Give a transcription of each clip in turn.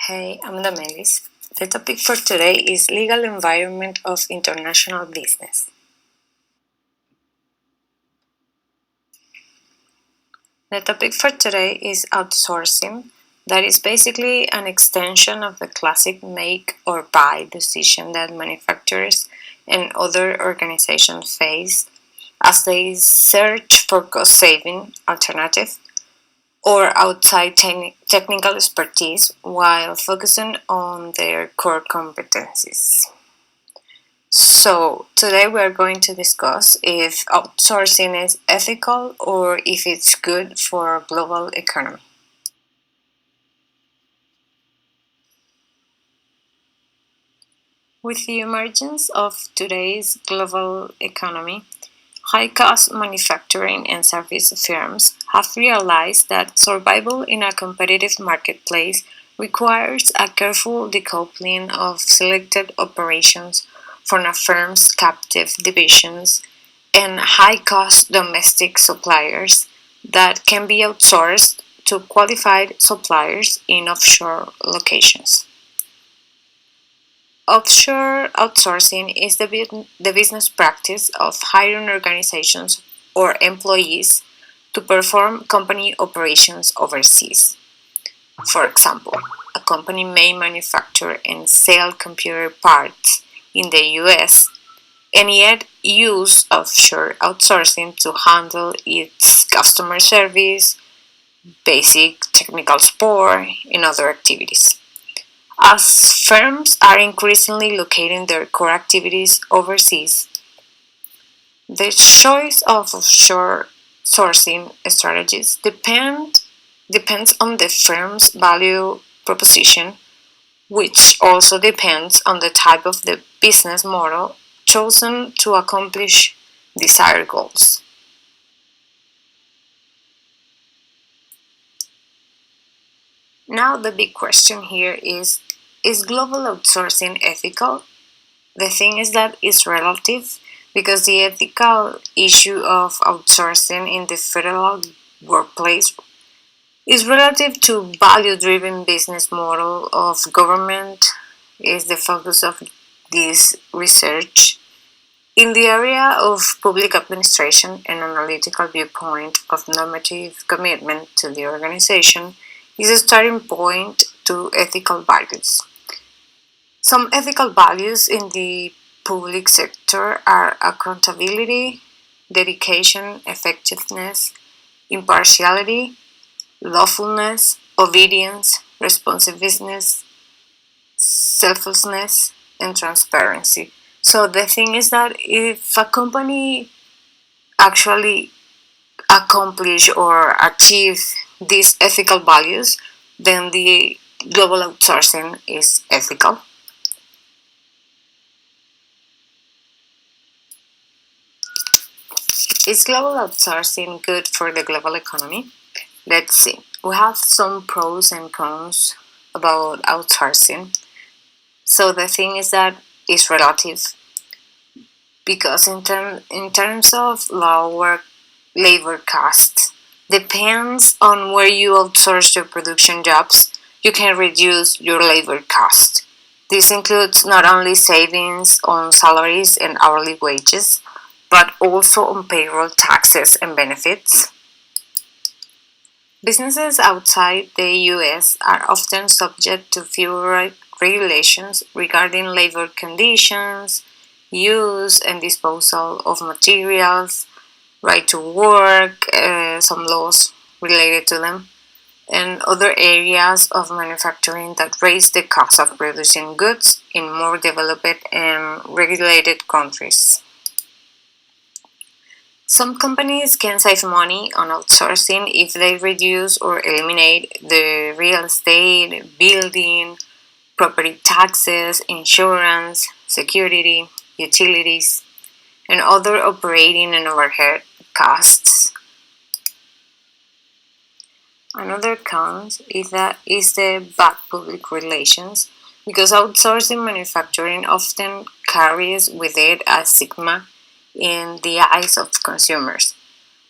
Hey, I'm Damelis. The topic for today is legal environment of international business. The topic for today is outsourcing. That is basically an extension of the classic make or buy decision that manufacturers and other organizations face as they search for cost-saving alternative or outside technical expertise while focusing on their core competencies. So, today we are going to discuss if outsourcing is ethical or if it's good for global economy. With the emergence of today's global economy, high-cost manufacturing and service firms have realized that survival in a competitive marketplace requires a careful decoupling of selected operations from a firm's captive divisions and high-cost domestic suppliers that can be outsourced to qualified suppliers in offshore locations. Offshore outsourcing is the business practice of hiring organizations or employees to perform company operations overseas. For example, a company may manufacture and sell computer parts in the US and yet use offshore outsourcing to handle its customer service, basic technical support, and other activities. As firms are increasingly locating their core activities overseas, the choice of offshore sourcing strategies depends on the firm's value proposition, which also depends on the type of the business model chosen to accomplish desired goals. Now, the big question here is global outsourcing ethical? The thing is that it's relative because the ethical issue of outsourcing in the federal workplace is relative to value-driven business model of government is the focus of this research. In the area of public administration, an analytical viewpoint of normative commitment to the organization is a starting point to ethical values. Some ethical values in the public sector are accountability, dedication, effectiveness, impartiality, lawfulness, obedience, responsiveness, selflessness, and transparency. So the thing is that if a company actually accomplish or achieve these ethical values, then the global outsourcing is ethical. Is global outsourcing good for the global economy? Let's see. We have some pros and cons about outsourcing. So the thing is that it's relative because in terms of lower labor costs, depends on where you outsource your production jobs, you can reduce your labor cost. This includes not only savings on salaries and hourly wages, but also on payroll taxes and benefits. Businesses outside the US are often subject to fewer regulations regarding labor conditions, use and disposal of materials, right to work, some laws related to them, and other areas of manufacturing that raise the cost of producing goods in more developed and regulated countries. Some companies can save money on outsourcing if they reduce or eliminate the real estate, building, property taxes, insurance, security, utilities, and other operating and overhead costs. Another con is the bad public relations because outsourcing manufacturing often carries with it a stigma in the eyes of consumers.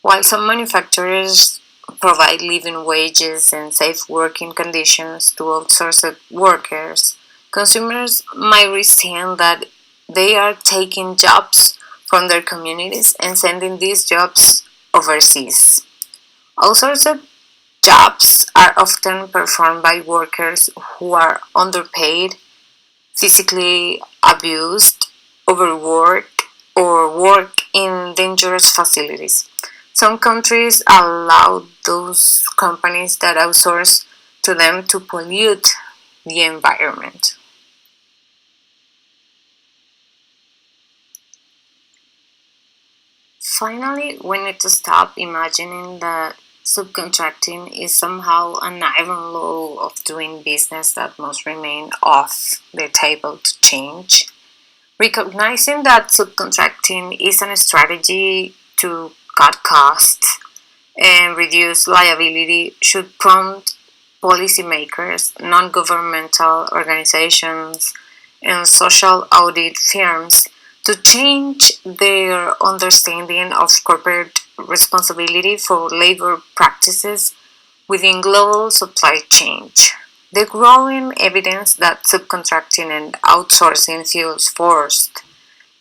While some manufacturers provide living wages and safe working conditions to outsourced workers, consumers might resent that they are taking jobs from their communities and sending these jobs overseas. Outsourced jobs are often performed by workers who are underpaid, physically abused, overworked, or work in dangerous facilities. Some countries allow those companies that outsource to them to pollute the environment. Finally, we need to stop imagining that subcontracting is somehow an iron law of doing business that must remain off the table to change. Recognizing that subcontracting is a strategy to cut costs and reduce liability should prompt policymakers, non governmental organizations, and social audit firms to change their understanding of corporate responsibility for labor practices within global supply chains. The growing evidence that subcontracting and outsourcing fuels forced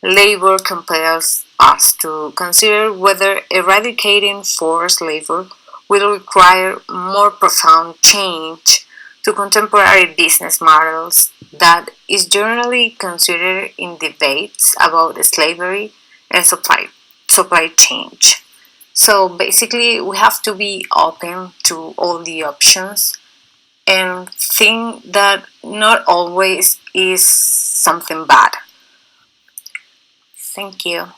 labor compels us to consider whether eradicating forced labor will require more profound change to contemporary business models that is generally considered in debates about slavery and supply chain. So basically, we have to be open to all the options and think that not always is something bad. Thank you.